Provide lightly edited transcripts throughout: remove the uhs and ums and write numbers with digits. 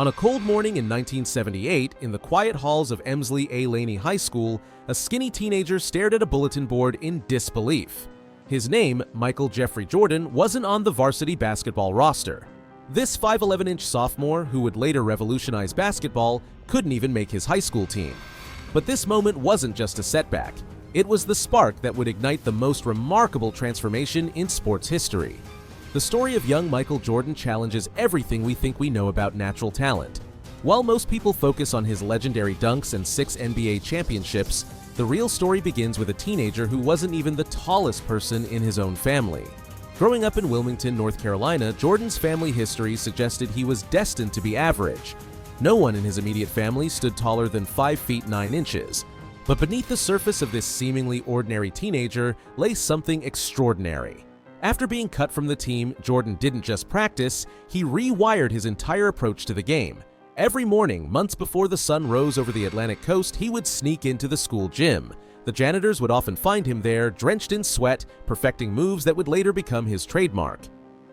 On a cold morning in 1978, in the quiet halls of Emsley A. Laney High School, a skinny teenager stared at a bulletin board in disbelief. His name, Michael Jeffrey Jordan, wasn't on the varsity basketball roster. This 5'11" sophomore, who would later revolutionize basketball, couldn't even make his high school team. But this moment wasn't just a setback. It was the spark that would ignite the most remarkable transformation in sports history. The story of young Michael Jordan challenges everything we think we know about natural talent. While most people focus on his legendary dunks and 6 NBA championships, the real story begins with a teenager who wasn't even the tallest person in his own family. Growing up in Wilmington, North Carolina, Jordan's family history suggested he was destined to be average. No one in his immediate family stood taller than 5 feet 9 inches. But beneath the surface of this seemingly ordinary teenager lay something extraordinary. After being cut from the team, Jordan didn't just practice, he rewired his entire approach to the game. Every morning, months before the sun rose over the Atlantic coast, he would sneak into the school gym. The janitors would often find him there, drenched in sweat, perfecting moves that would later become his trademark.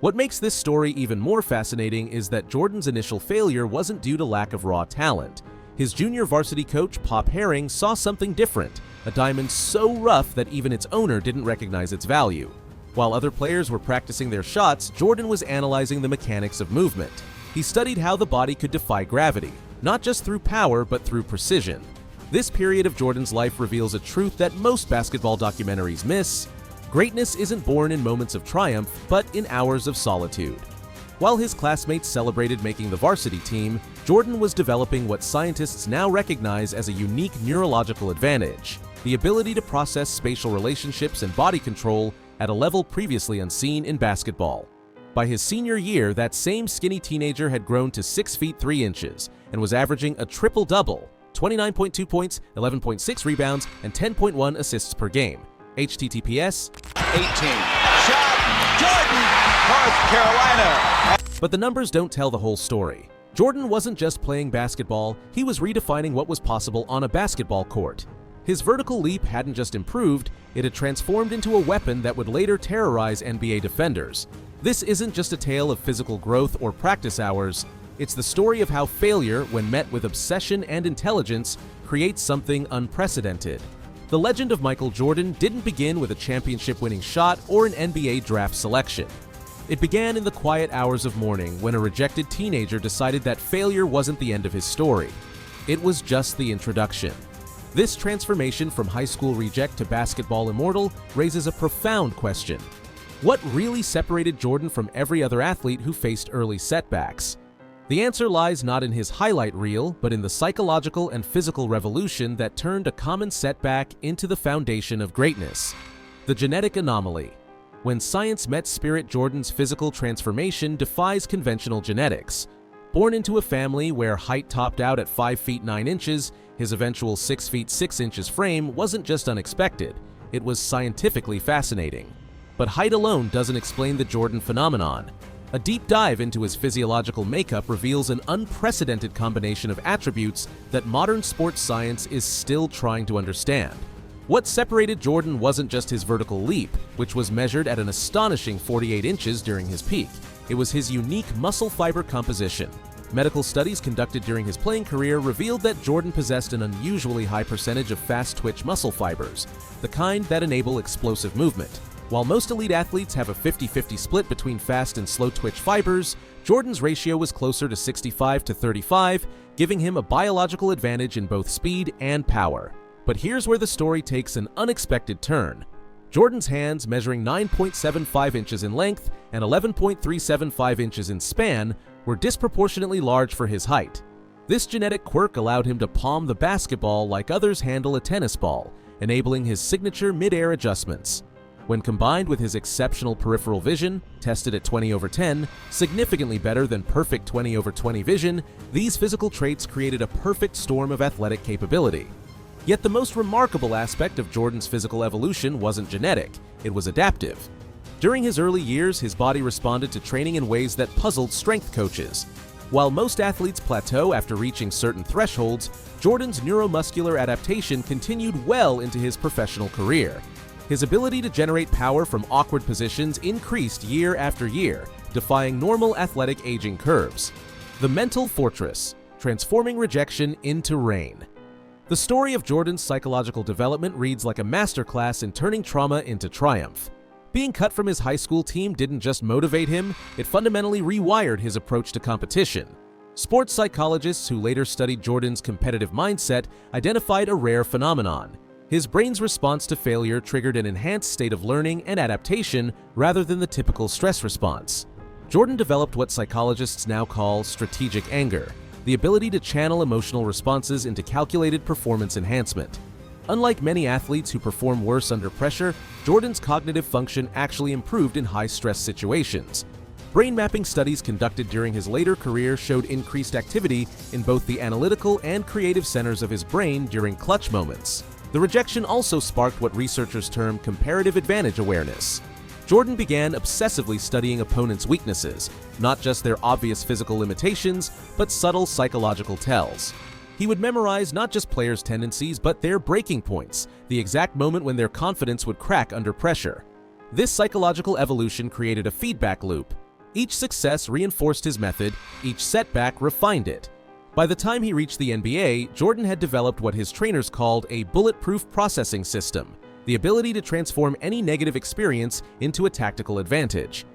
What makes this story even more fascinating is that Jordan's initial failure wasn't due to lack of raw talent. His junior varsity coach, Pop Herring, saw something different, a diamond so rough that even its owner didn't recognize its value. While other players were practicing their shots, Jordan was analyzing the mechanics of movement. He studied how the body could defy gravity, not just through power but through precision. This period of Jordan's life reveals a truth that most basketball documentaries miss. Greatness isn't born in moments of triumph, but in hours of solitude. While his classmates celebrated making the varsity team, Jordan was developing what scientists now recognize as a unique neurological advantage: the ability to process spatial relationships and body control at a level previously unseen in basketball. By his senior year, that same skinny teenager had grown to 6 feet 3 inches and was averaging a triple-double: 29.2 points, 11.6 rebounds, and 10.1 assists per game. HTTPS 18. Shot! Jordan! North Carolina! But the numbers don't tell the whole story. Jordan wasn't just playing basketball, he was redefining what was possible on a basketball court. His vertical leap hadn't just improved, it had transformed into a weapon that would later terrorize NBA defenders. This isn't just a tale of physical growth or practice hours, it's the story of how failure, when met with obsession and intelligence, creates something unprecedented. The legend of Michael Jordan didn't begin with a championship-winning shot or an NBA draft selection. It began in the quiet hours of morning when a rejected teenager decided that failure wasn't the end of his story. It was just the introduction. This transformation from high school reject to basketball immortal raises a profound question. What really separated Jordan from every other athlete who faced early setbacks? The answer lies not in his highlight reel, but in the psychological and physical revolution that turned a common setback into the foundation of greatness: the genetic anomaly. When science met spirit, Jordan's physical transformation defies conventional genetics. Born into a family where height topped out at 5 feet 9 inches, his eventual 6 feet 6 inches frame wasn't just unexpected, it was scientifically fascinating. But height alone doesn't explain the Jordan phenomenon. A deep dive into his physiological makeup reveals an unprecedented combination of attributes that modern sports science is still trying to understand. What separated Jordan wasn't just his vertical leap, which was measured at an astonishing 48 inches during his peak. It was his unique muscle fiber composition. Medical studies conducted during his playing career revealed that Jordan possessed an unusually high percentage of fast-twitch muscle fibers, the kind that enable explosive movement. While most elite athletes have a 50-50 split between fast and slow-twitch fibers, Jordan's ratio was closer to 65-35, giving him a biological advantage in both speed and power. But here's where the story takes an unexpected turn. Jordan's hands, measuring 9.75 inches in length and 11.375 inches in span, were disproportionately large for his height. This genetic quirk allowed him to palm the basketball like others handle a tennis ball, enabling his signature mid-air adjustments. When combined with his exceptional peripheral vision, tested at 20/10, significantly better than perfect 20/20 vision, these physical traits created a perfect storm of athletic capability. Yet the most remarkable aspect of Jordan's physical evolution wasn't genetic, it was adaptive. During his early years, his body responded to training in ways that puzzled strength coaches. While most athletes plateau after reaching certain thresholds, Jordan's neuromuscular adaptation continued well into his professional career. His ability to generate power from awkward positions increased year after year, defying normal athletic aging curves. The Mental Fortress, Transforming Rejection into Rain. The story of Jordan's psychological development reads like a masterclass in turning trauma into triumph. Being cut from his high school team didn't just motivate him, it fundamentally rewired his approach to competition. Sports psychologists who later studied Jordan's competitive mindset identified a rare phenomenon. His brain's response to failure triggered an enhanced state of learning and adaptation rather than the typical stress response. Jordan developed what psychologists now call strategic anger, the ability to channel emotional responses into calculated performance enhancement. Unlike many athletes who perform worse under pressure, Jordan's cognitive function actually improved in high-stress situations. Brain mapping studies conducted during his later career showed increased activity in both the analytical and creative centers of his brain during clutch moments. The rejection also sparked what researchers term comparative advantage awareness. Jordan began obsessively studying opponents' weaknesses, not just their obvious physical limitations, but subtle psychological tells. He would memorize not just players' tendencies, but their breaking points, the exact moment when their confidence would crack under pressure. This psychological evolution created a feedback loop. Each success reinforced his method, each setback refined it. By the time he reached the NBA, Jordan had developed what his trainers called a bulletproof processing system, the ability to transform any negative experience into a tactical advantage.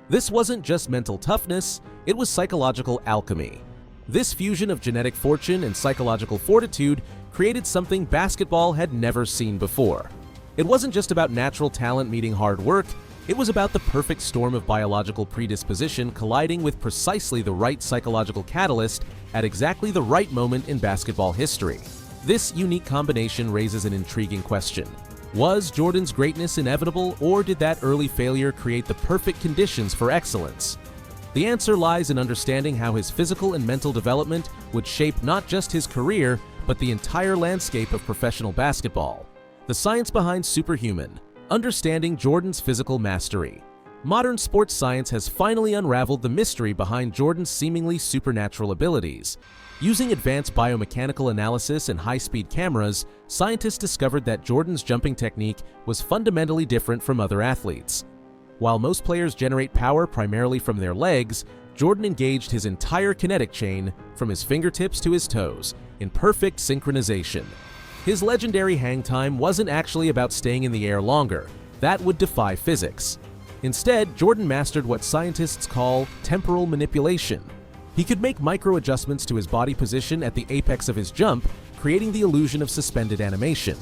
This wasn't just mental toughness, it was psychological alchemy. This fusion of genetic fortune and psychological fortitude created something basketball had never seen before. It wasn't just about natural talent meeting hard work, it was about the perfect storm of biological predisposition colliding with precisely the right psychological catalyst at exactly the right moment in basketball history. This unique combination raises an intriguing question. Was Jordan's greatness inevitable, or did that early failure create the perfect conditions for excellence? The answer lies in understanding how his physical and mental development would shape not just his career, but the entire landscape of professional basketball. The science behind Superhuman, understanding Jordan's physical mastery. Modern sports science has finally unraveled the mystery behind Jordan's seemingly supernatural abilities. Using advanced biomechanical analysis and high-speed cameras, scientists discovered that Jordan's jumping technique was fundamentally different from other athletes. While most players generate power primarily from their legs, Jordan engaged his entire kinetic chain, from his fingertips to his toes, in perfect synchronization. His legendary hang time wasn't actually about staying in the air longer. That would defy physics. Instead, Jordan mastered what scientists call temporal manipulation. He could make micro-adjustments to his body position at the apex of his jump, creating the illusion of suspended animation.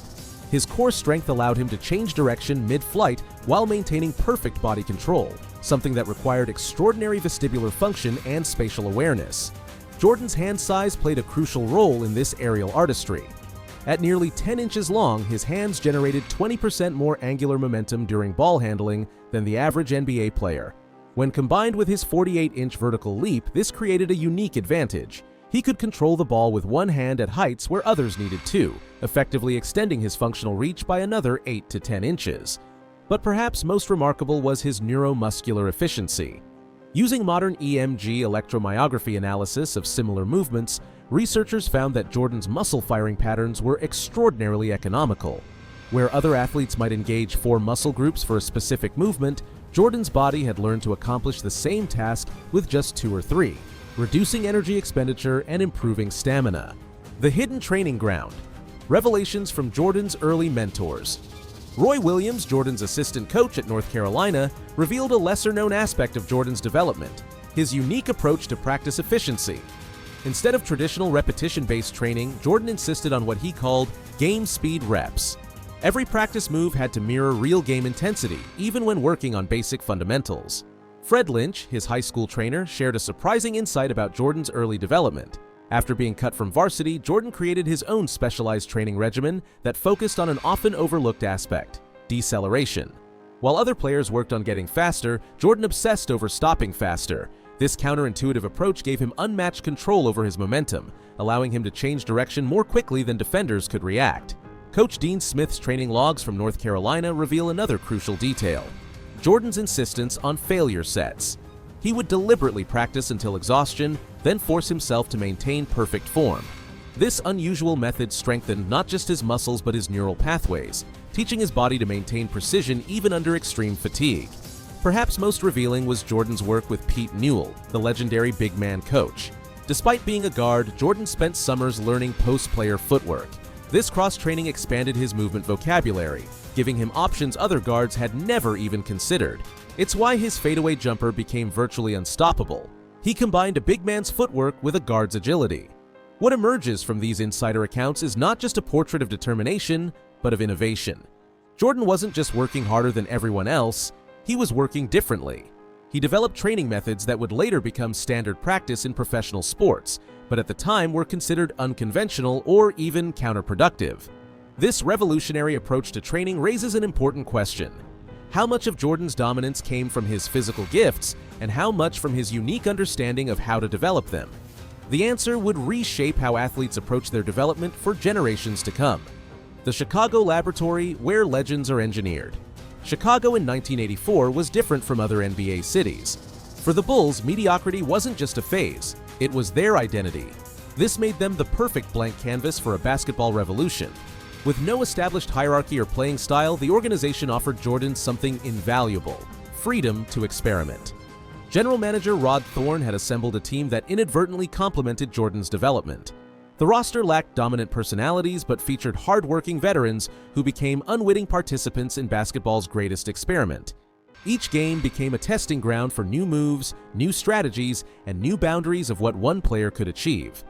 His core strength allowed him to change direction mid-flight while maintaining perfect body control, something that required extraordinary vestibular function and spatial awareness. Jordan's hand size played a crucial role in this aerial artistry. At nearly 10 inches long, his hands generated 20% more angular momentum during ball handling than the average NBA player. When combined with his 48-inch vertical leap, this created a unique advantage. He could control the ball with one hand at heights where others needed two, effectively extending his functional reach by another 8 to 10 inches. But perhaps most remarkable was his neuromuscular efficiency. Using modern EMG electromyography analysis of similar movements, researchers found that Jordan's muscle firing patterns were extraordinarily economical. Where other athletes might engage 4 muscle groups for a specific movement, Jordan's body had learned to accomplish the same task with just 2 or 3, reducing energy expenditure and improving stamina. The hidden training ground. Revelations from Jordan's early mentors. Roy Williams, Jordan's assistant coach at North Carolina, revealed a lesser-known aspect of Jordan's development, his unique approach to practice efficiency. Instead of traditional repetition-based training, Jordan insisted on what he called game speed reps. Every practice move had to mirror real game intensity, even when working on basic fundamentals. Fred Lynch, his high school trainer, shared a surprising insight about Jordan's early development. After being cut from varsity, Jordan created his own specialized training regimen that focused on an often overlooked aspect: deceleration. While other players worked on getting faster, Jordan obsessed over stopping faster. This counterintuitive approach gave him unmatched control over his momentum, allowing him to change direction more quickly than defenders could react. Coach Dean Smith's training logs from North Carolina reveal another crucial detail: Jordan's insistence on failure sets. He would deliberately practice until exhaustion, then force himself to maintain perfect form. This unusual method strengthened not just his muscles but his neural pathways, teaching his body to maintain precision even under extreme fatigue. Perhaps most revealing was Jordan's work with Pete Newell, the legendary big man coach. Despite being a guard, Jordan spent summers learning post-player footwork. This cross-training expanded his movement vocabulary, giving him options other guards had never even considered. It's why his fadeaway jumper became virtually unstoppable. He combined a big man's footwork with a guard's agility. What emerges from these insider accounts is not just a portrait of determination, but of innovation. Jordan wasn't just working harder than everyone else, he was working differently. He developed training methods that would later become standard practice in professional sports, but at the time were considered unconventional or even counterproductive. This revolutionary approach to training raises an important question. How much of Jordan's dominance came from his physical gifts, and how much from his unique understanding of how to develop them? The answer would reshape how athletes approach their development for generations to come. The Chicago Laboratory, where legends are engineered. Chicago in 1984 was different from other NBA cities. For the Bulls, mediocrity wasn't just a phase, it was their identity. This made them the perfect blank canvas for a basketball revolution. With no established hierarchy or playing style, the organization offered Jordan something invaluable: freedom to experiment. General manager Rod Thorne had assembled a team that inadvertently complemented Jordan's development. The roster lacked dominant personalities but featured hard-working veterans who became unwitting participants in basketball's greatest experiment. Each game became a testing ground for new moves, new strategies, and new boundaries of what one player could achieve.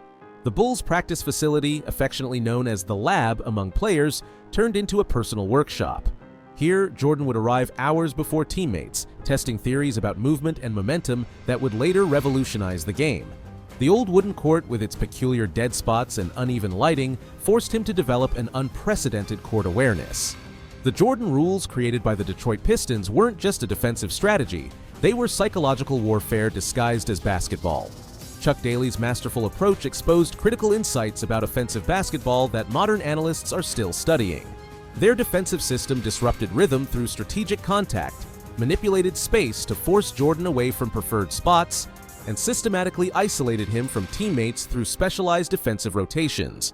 The Bulls' practice facility, affectionately known as the Lab among players, turned into a personal workshop. Here, Jordan would arrive hours before teammates, testing theories about movement and momentum that would later revolutionize the game. The old wooden court, with its peculiar dead spots and uneven lighting, forced him to develop an unprecedented court awareness. The Jordan rules created by the Detroit Pistons weren't just a defensive strategy, they were psychological warfare disguised as basketball. Chuck Daly's masterful approach exposed critical insights about offensive basketball that modern analysts are still studying. Their defensive system disrupted rhythm through strategic contact, manipulated space to force Jordan away from preferred spots, and systematically isolated him from teammates through specialized defensive rotations.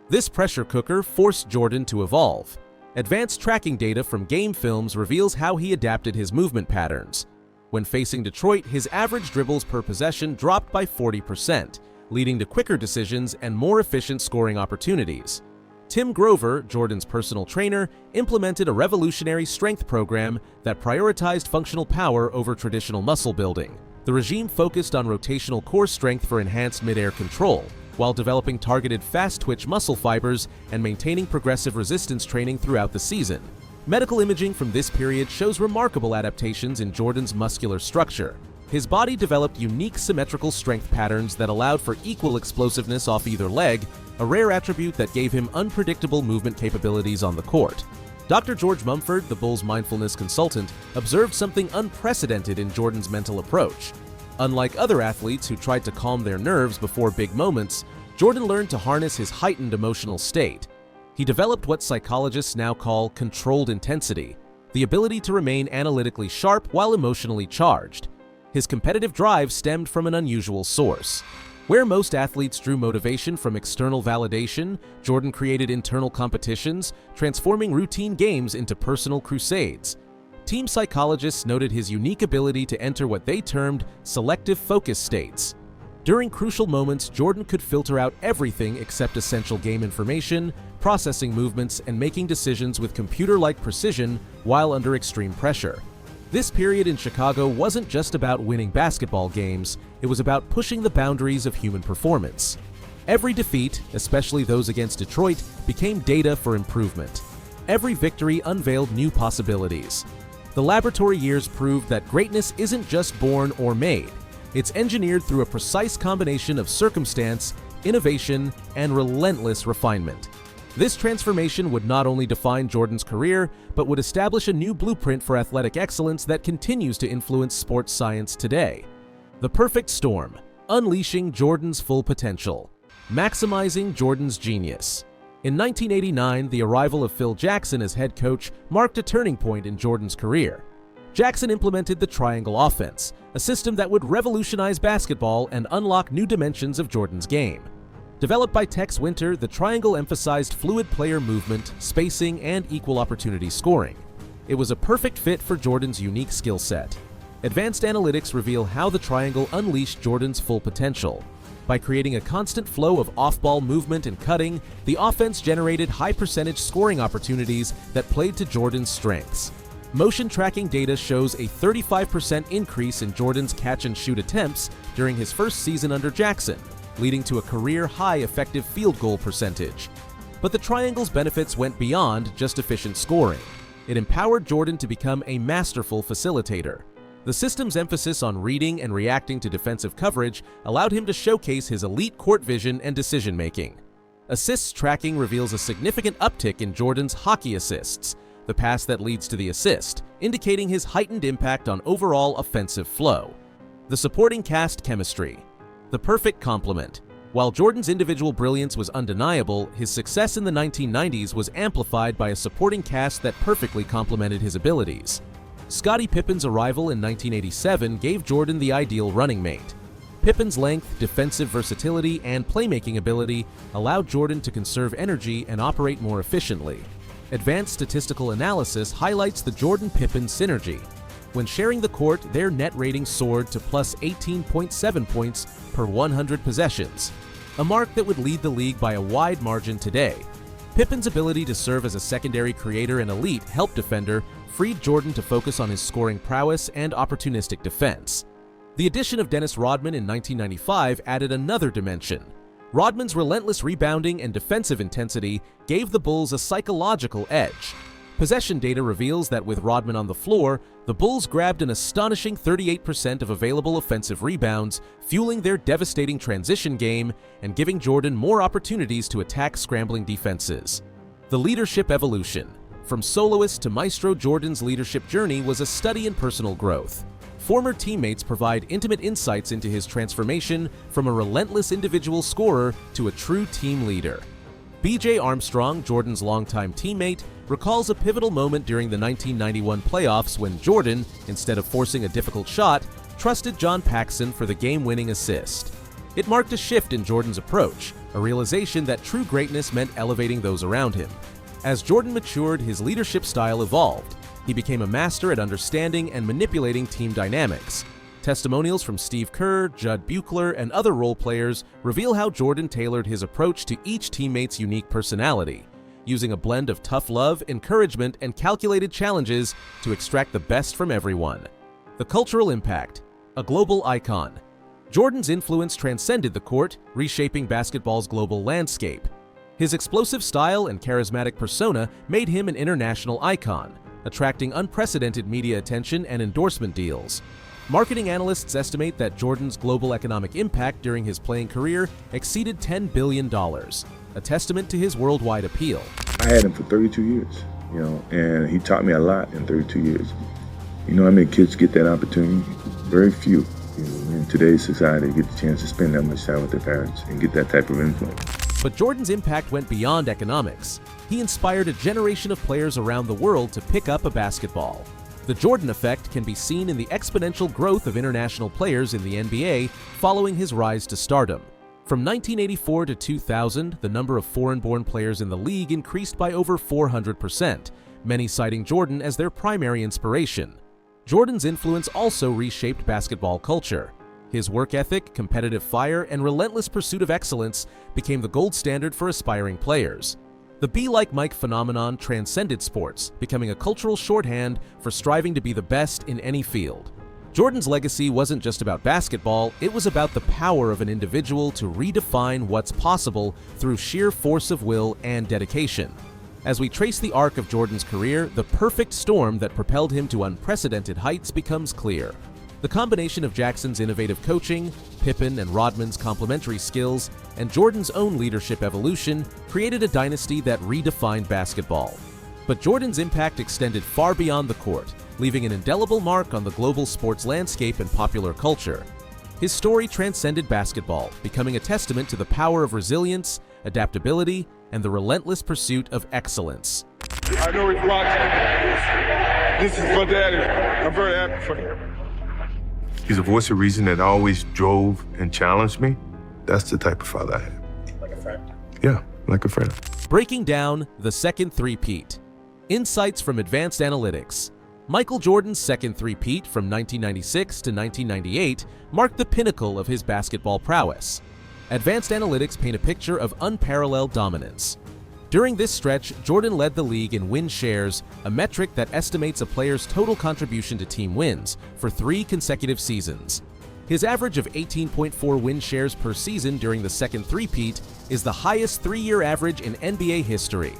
This pressure cooker forced Jordan to evolve. Advanced tracking data from game films reveals how he adapted his movement patterns. When facing Detroit, his average dribbles per possession dropped by 40%, leading to quicker decisions and more efficient scoring opportunities. Tim Grover, Jordan's personal trainer, implemented a revolutionary strength program that prioritized functional power over traditional muscle building. The regime focused on rotational core strength for enhanced mid-air control, while developing targeted fast-twitch muscle fibers and maintaining progressive resistance training throughout the season. Medical imaging from this period shows remarkable adaptations in Jordan's muscular structure. His body developed unique symmetrical strength patterns that allowed for equal explosiveness off either leg, a rare attribute that gave him unpredictable movement capabilities on the court. Dr. George Mumford, the Bulls' mindfulness consultant, observed something unprecedented in Jordan's mental approach. Unlike other athletes who tried to calm their nerves before big moments, Jordan learned to harness his heightened emotional state. He developed what psychologists now call controlled intensity, the ability to remain analytically sharp while emotionally charged. His competitive drive stemmed from an unusual source. Where most athletes drew motivation from external validation, Jordan created internal competitions, transforming routine games into personal crusades. Team psychologists noted his unique ability to enter what they termed selective focus states. During crucial moments, Jordan could filter out everything except essential game information, processing movements, and making decisions with computer-like precision while under extreme pressure. This period in Chicago wasn't just about winning basketball games, it was about pushing the boundaries of human performance. Every defeat, especially those against Detroit, became data for improvement. Every victory unveiled new possibilities. The laboratory years proved that greatness isn't just born or made, it's engineered through a precise combination of circumstance, innovation, and relentless refinement. This transformation would not only define Jordan's career, but would establish a new blueprint for athletic excellence that continues to influence sports science today. The perfect storm, unleashing Jordan's full potential, maximizing Jordan's genius. In 1989, the arrival of Phil Jackson as head coach marked a turning point in Jordan's career. Jackson implemented the triangle offense, a system that would revolutionize basketball and unlock new dimensions of Jordan's game. Developed by Tex Winter, the triangle emphasized fluid player movement, spacing, and equal opportunity scoring. It was a perfect fit for Jordan's unique skill set. Advanced analytics reveal how the triangle unleashed Jordan's full potential. By creating a constant flow of off-ball movement and cutting, the offense generated high-percentage scoring opportunities that played to Jordan's strengths. Motion tracking data shows a 35% increase in Jordan's catch-and-shoot attempts during his first season under Jackson, leading to a career-high effective field goal percentage. But the triangle's benefits went beyond just efficient scoring. It empowered Jordan to become a masterful facilitator. The system's emphasis on reading and reacting to defensive coverage allowed him to showcase his elite court vision and decision-making. Assists tracking reveals a significant uptick in Jordan's hockey assists, the pass that leads to the assist, indicating his heightened impact on overall offensive flow. The supporting cast chemistry. The perfect complement. While Jordan's individual brilliance was undeniable, his success in the 1990s was amplified by a supporting cast that perfectly complemented his abilities. Scottie Pippen's arrival in 1987 gave Jordan the ideal running mate. Pippen's length, defensive versatility, and playmaking ability allowed Jordan to conserve energy and operate more efficiently. Advanced statistical analysis highlights the Jordan-Pippen synergy. When sharing the court, their net rating soared to plus 18.7 points per 100 possessions, a mark that would lead the league by a wide margin today. Pippen's ability to serve as a secondary creator and elite help defender freed Jordan to focus on his scoring prowess and opportunistic defense. The addition of Dennis Rodman in 1995 added another dimension. Rodman's relentless rebounding and defensive intensity gave the Bulls a psychological edge. Possession data reveals that with Rodman on the floor, the Bulls grabbed an astonishing 38% of available offensive rebounds, fueling their devastating transition game and giving Jordan more opportunities to attack scrambling defenses. The leadership evolution. From soloist to maestro, Jordan's leadership journey was a study in personal growth. Former teammates provide intimate insights into his transformation from a relentless individual scorer to a true team leader. B.J. Armstrong, Jordan's longtime teammate, recalls a pivotal moment during the 1991 playoffs when Jordan, instead of forcing a difficult shot, trusted John Paxson for the game-winning assist. It marked a shift in Jordan's approach, a realization that true greatness meant elevating those around him. As Jordan matured, his leadership style evolved. He became a master at understanding and manipulating team dynamics. Testimonials from Steve Kerr, Judd Buechler, and other role players reveal how Jordan tailored his approach to each teammate's unique personality, using a blend of tough love, encouragement, and calculated challenges to extract the best from everyone. The cultural impact. A global icon. Jordan's influence transcended the court, reshaping basketball's global landscape. His explosive style and charismatic persona made him an international icon, attracting unprecedented media attention and endorsement deals. Marketing analysts estimate that Jordan's global economic impact during his playing career exceeded $10 billion, a testament to his worldwide appeal. I had him for 32 years, and he taught me a lot in 32 years. You know how many kids get that opportunity? Very few. In today's society, get the chance to spend that much time with their parents and get that type of influence. But Jordan's impact went beyond economics. He inspired a generation of players around the world to pick up a basketball. The Jordan effect can be seen in the exponential growth of international players in the NBA following his rise to stardom. From 1984 to 2000, the number of foreign-born players in the league increased by over 400%, many citing Jordan as their primary inspiration. Jordan's influence also reshaped basketball culture. His work ethic, competitive fire, and relentless pursuit of excellence became the gold standard for aspiring players. The Be Like Mike phenomenon transcended sports, becoming a cultural shorthand for striving to be the best in any field. Jordan's legacy wasn't just about basketball, it was about the power of an individual to redefine what's possible through sheer force of will and dedication. As we trace the arc of Jordan's career, the perfect storm that propelled him to unprecedented heights becomes clear. The combination of Jackson's innovative coaching, Pippen and Rodman's complementary skills, and Jordan's own leadership evolution created a dynasty that redefined basketball. But Jordan's impact extended far beyond the court, leaving an indelible mark on the global sports landscape and popular culture. His story transcended basketball, becoming a testament to the power of resilience, adaptability, and the relentless pursuit of excellence. I know he's watching. This is my daddy. I'm very happy for him. He's a voice of reason that always drove and challenged me. That's the type of father I had. Like a friend? Yeah, like a friend. Breaking down the second three-peat. Insights from advanced analytics. Michael Jordan's second three-peat from 1996 to 1998 marked the pinnacle of his basketball prowess. Advanced analytics paint a picture of unparalleled dominance. During this stretch, Jordan led the league in win shares, a metric that estimates a player's total contribution to team wins, for 3 consecutive seasons. His average of 18.4 win shares per season during the second three-peat is the highest 3-year average in NBA history.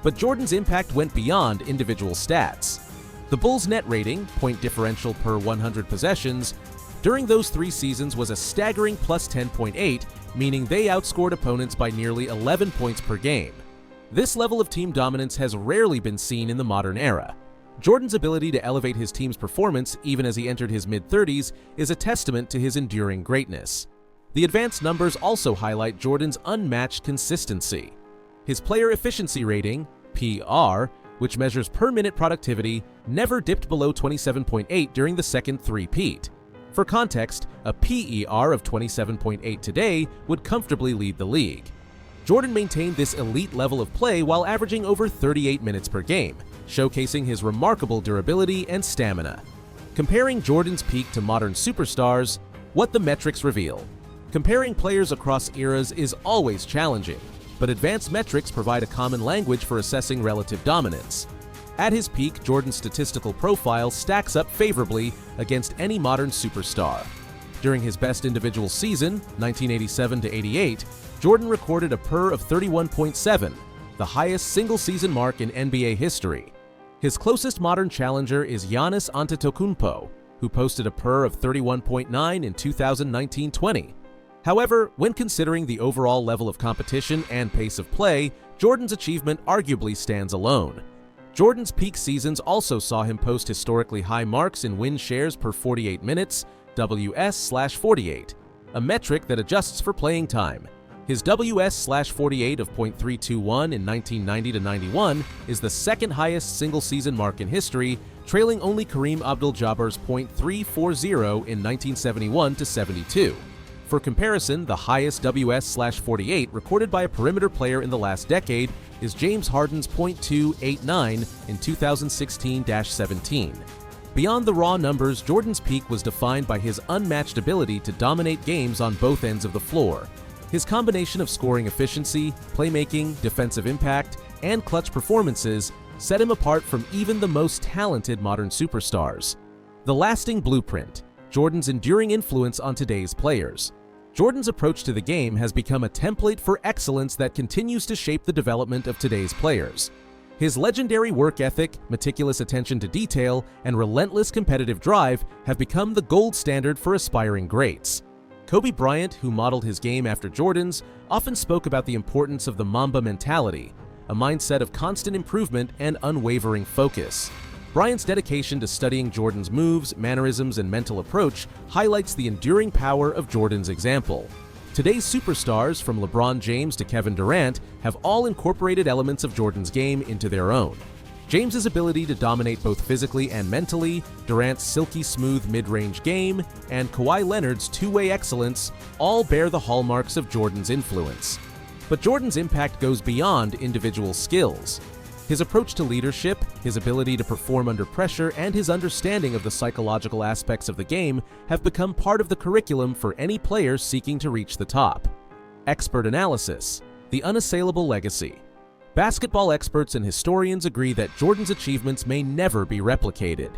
But Jordan's impact went beyond individual stats. The Bulls' net rating, point differential per 100 possessions, during those 3 seasons was a staggering plus 10.8, meaning they outscored opponents by nearly 11 points per game. This level of team dominance has rarely been seen in the modern era. Jordan's ability to elevate his team's performance even as he entered his mid-30s is a testament to his enduring greatness. The advanced numbers also highlight Jordan's unmatched consistency. His player efficiency rating, PR, which measures per-minute productivity, never dipped below 27.8 during the second three-peat. For context, a PER of 27.8 today would comfortably lead the league. Jordan maintained this elite level of play while averaging over 38 minutes per game, showcasing his remarkable durability and stamina. Comparing Jordan's peak to modern superstars, what the metrics reveal. Comparing players across eras is always challenging, but advanced metrics provide a common language for assessing relative dominance. At his peak, Jordan's statistical profile stacks up favorably against any modern superstar. During his best individual season, 1987-88, Jordan recorded a PER of 31.7, the highest single-season mark in NBA history. His closest modern challenger is Giannis Antetokounmpo, who posted a PER of 31.9 in 2019-20. However, when considering the overall level of competition and pace of play, Jordan's achievement arguably stands alone. Jordan's peak seasons also saw him post historically high marks in win shares per 48 minutes, WS/48, a metric that adjusts for playing time. His WS/48 of .321 in 1990-91 is the second highest single-season mark in history, trailing only Kareem Abdul-Jabbar's .340 in 1971-72. For comparison, the highest WS/48 recorded by a perimeter player in the last decade is James Harden's .289 in 2016-17. Beyond the raw numbers, Jordan's peak was defined by his unmatched ability to dominate games on both ends of the floor. His combination of scoring efficiency, playmaking, defensive impact, and clutch performances set him apart from even the most talented modern superstars. The lasting blueprint, Jordan's enduring influence on today's players. Jordan's approach to the game has become a template for excellence that continues to shape the development of today's players. His legendary work ethic, meticulous attention to detail, and relentless competitive drive have become the gold standard for aspiring greats. Kobe Bryant, who modeled his game after Jordan's, often spoke about the importance of the Mamba mentality, a mindset of constant improvement and unwavering focus. Bryant's dedication to studying Jordan's moves, mannerisms, and mental approach highlights the enduring power of Jordan's example. Today's superstars, from LeBron James to Kevin Durant, have all incorporated elements of Jordan's game into their own. James's ability to dominate both physically and mentally, Durant's silky smooth mid-range game, and Kawhi Leonard's two-way excellence all bear the hallmarks of Jordan's influence. But Jordan's impact goes beyond individual skills. His approach to leadership, his ability to perform under pressure, and his understanding of the psychological aspects of the game have become part of the curriculum for any player seeking to reach the top. Expert analysis, the unassailable legacy. Basketball experts and historians agree that Jordan's achievements may never be replicated.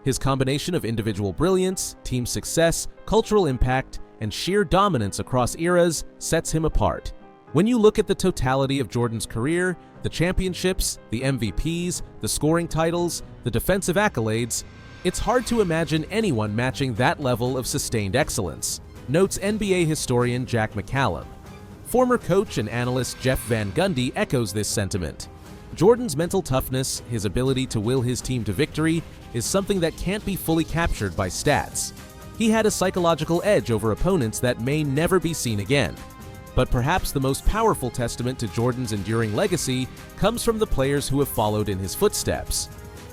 His combination of individual brilliance, team success, cultural impact, and sheer dominance across eras sets him apart. When you look at the totality of Jordan's career, the championships, the MVPs, the scoring titles, the defensive accolades, it's hard to imagine anyone matching that level of sustained excellence, notes NBA historian Jack McCallum. Former coach and analyst Jeff Van Gundy echoes this sentiment. Jordan's mental toughness, his ability to will his team to victory, is something that can't be fully captured by stats. He had a psychological edge over opponents that may never be seen again. But perhaps the most powerful testament to Jordan's enduring legacy comes from the players who have followed in his footsteps.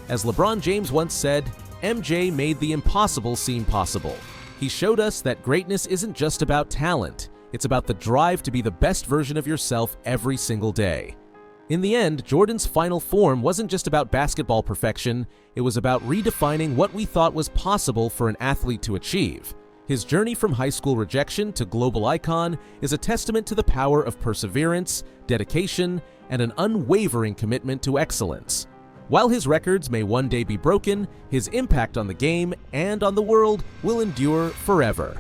As LeBron James once said, MJ made the impossible seem possible. He showed us that greatness isn't just about talent, it's about the drive to be the best version of yourself every single day. In the end, Jordan's final form wasn't just about basketball perfection, it was about redefining what we thought was possible for an athlete to achieve. His journey from high school rejection to global icon is a testament to the power of perseverance, dedication, and an unwavering commitment to excellence. While his records may one day be broken, his impact on the game and on the world will endure forever.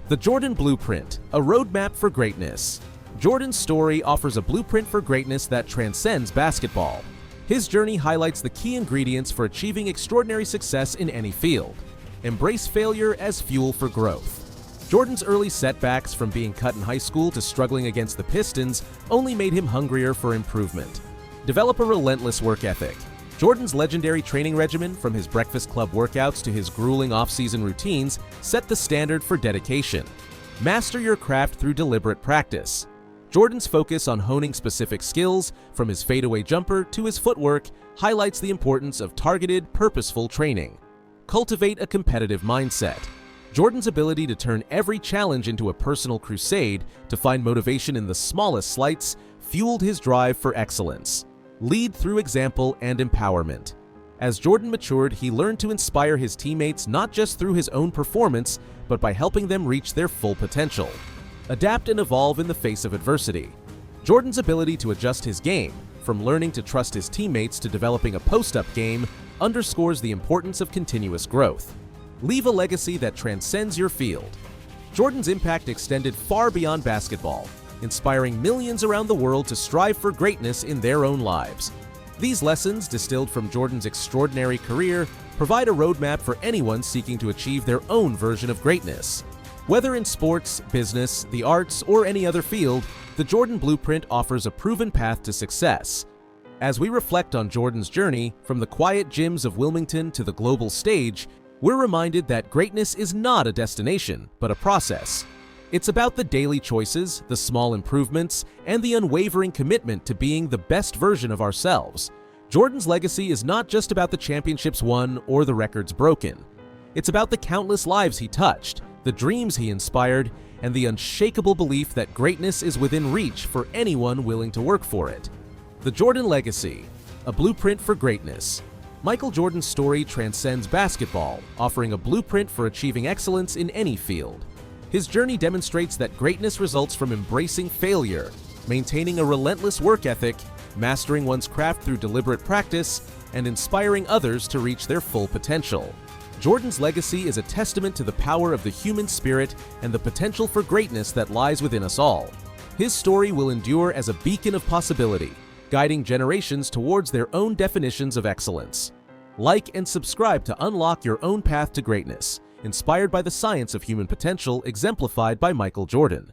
The Jordan Blueprint, a roadmap for greatness. Jordan's story offers a blueprint for greatness that transcends basketball. His journey highlights the key ingredients for achieving extraordinary success in any field. Embrace failure as fuel for growth. Jordan's early setbacks, from being cut in high school to struggling against the Pistons, only made him hungrier for improvement. Develop a relentless work ethic. Jordan's legendary training regimen, from his breakfast club workouts to his grueling off-season routines, set the standard for dedication. Master your craft through deliberate practice. Jordan's focus on honing specific skills, from his fadeaway jumper to his footwork, highlights the importance of targeted, purposeful training. Cultivate a competitive mindset. Jordan's ability to turn every challenge into a personal crusade to find motivation in the smallest slights fueled his drive for excellence. Lead through example and empowerment. As Jordan matured, he learned to inspire his teammates not just through his own performance, but by helping them reach their full potential. Adapt and evolve in the face of adversity. Jordan's ability to adjust his game, from learning to trust his teammates to developing a post-up game, underscores the importance of continuous growth. Leave a legacy that transcends your field. Jordan's impact extended far beyond basketball, inspiring millions around the world to strive for greatness in their own lives. These lessons, distilled from Jordan's extraordinary career, provide a roadmap for anyone seeking to achieve their own version of greatness. Whether in sports, business, the arts, or any other field, the Jordan Blueprint offers a proven path to success. As we reflect on Jordan's journey, from the quiet gyms of Wilmington to the global stage, we're reminded that greatness is not a destination, but a process. It's about the daily choices, the small improvements, and the unwavering commitment to being the best version of ourselves. Jordan's legacy is not just about the championships won or the records broken. It's about the countless lives he touched, the dreams he inspired, and the unshakable belief that greatness is within reach for anyone willing to work for it. The Jordan Legacy, a blueprint for greatness. Michael Jordan's story transcends basketball, offering a blueprint for achieving excellence in any field. His journey demonstrates that greatness results from embracing failure, maintaining a relentless work ethic, mastering one's craft through deliberate practice, and inspiring others to reach their full potential. Jordan's legacy is a testament to the power of the human spirit and the potential for greatness that lies within us all. His story will endure as a beacon of possibility, guiding generations towards their own definitions of excellence. Like and subscribe to unlock your own path to greatness, inspired by the science of human potential exemplified by Michael Jordan.